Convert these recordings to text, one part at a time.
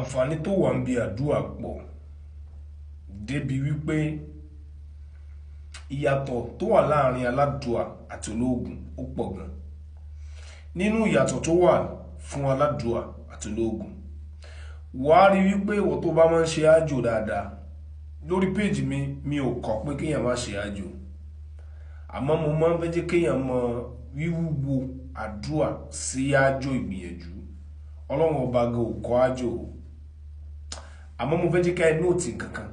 àǹfààní tó wà ń bí àdúrà pọ̀ débi wípé ìyàtọ̀ tó wà láàrin aládùúà àti olóògùn ó pọ̀ gan. Nínú ìyàtọ̀ tó wà fún aládùúà àti olóògùn, wàá rí wípé ìwọ tó bá máa ń ṣe àjò dáadáa, lórí péjì mi ò kọ̀ pé kéèyàn má ṣe àjò, àmọ́ mo máa ń fẹ́ jẹ́ kéèyàn mọ wíwúwo àdúrà sí àjò ìgbìyànjú. Ọlọ́run ọba gan ò kọ́ àjò, àmọ́ mo fẹ́ jẹ́ ká ẹ nóòtì kankan.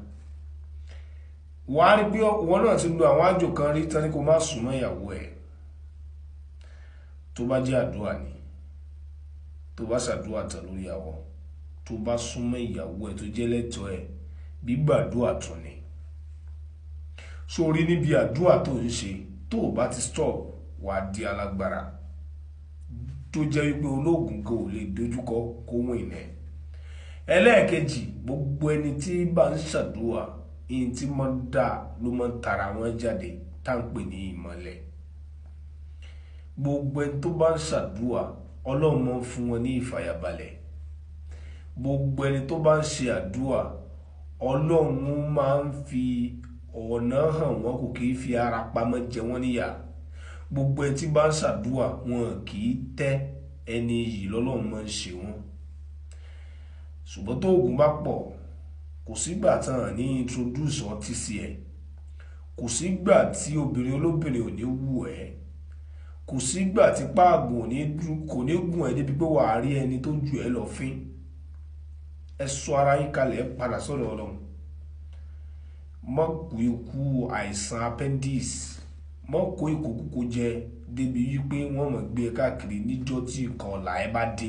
Wàá rí pé wọn náà ti lo àwọn àjò kan rí tán ní kó má súnmọ́ ìyàwó ẹ̀. Tó bá jẹ́ àdúrà ni, tó bá ṣàdúrà tán lórí àwọn, tó bá súnmọ́ ìyàwó ẹ̀ tó jẹ́ lẹ́tọ̀ọ́ ẹ̀, gbígbàdúrà tún ni. Sórí níbi àdúrà tó ń ṣe, tó o bá ti stop, wàá di alágbára tó jẹ́ wípé olóògùn gan ò lè dojúkọ kó wọ́n ìnẹ́. Ẹlẹ́ẹ̀kejì, gbogbo ẹni tí bá ń ṣàdúrà, ìyìn tí máa ń dà ló máa ń tara wọn jáde tá ń pè ní ìmọ́lẹ̀. Gbogbo ẹni tó bá ń ṣàdúrà, Ọlọ́run máa ń fún wọn ní ìfàyàbalẹ̀. Gbogbo ẹni tó bá ń ṣe àdúrà, Ọlọ́run máa ń fi ọ̀nà hàn wọ́n, kò kì í fi ara pamọ́ jẹ wọ́n níyà. Gbogbo ẹni tí bá ń ṣàdúrà, wọn kì í tẹ́ ẹni yìí, lọ́lọ́run máa ń ṣe wọ́n. Ṣùgbọ́n tó oògùn bá pọ̀, kò sígbà tán ní introduce ọtí sí ẹ, kò sígbà tí obìnrin olóbìnrin ò ní wù ẹ́, kò sígbà tí páàgùn kò ní gùn ẹ́ débi pé wàá rí ẹni tó jù ẹ́ lọ fín. Ẹ sọ ara yín kalẹ̀, ẹ padà sọ́dọ̀ Ọlọ́run. Má kú ikú àìsàn appendix, má kó ìkòkúkò jẹ débi wípé wọ́n máa gbé ẹ káàkiri níjọ́ tí nǹkan ọ̀la ẹ bá dé.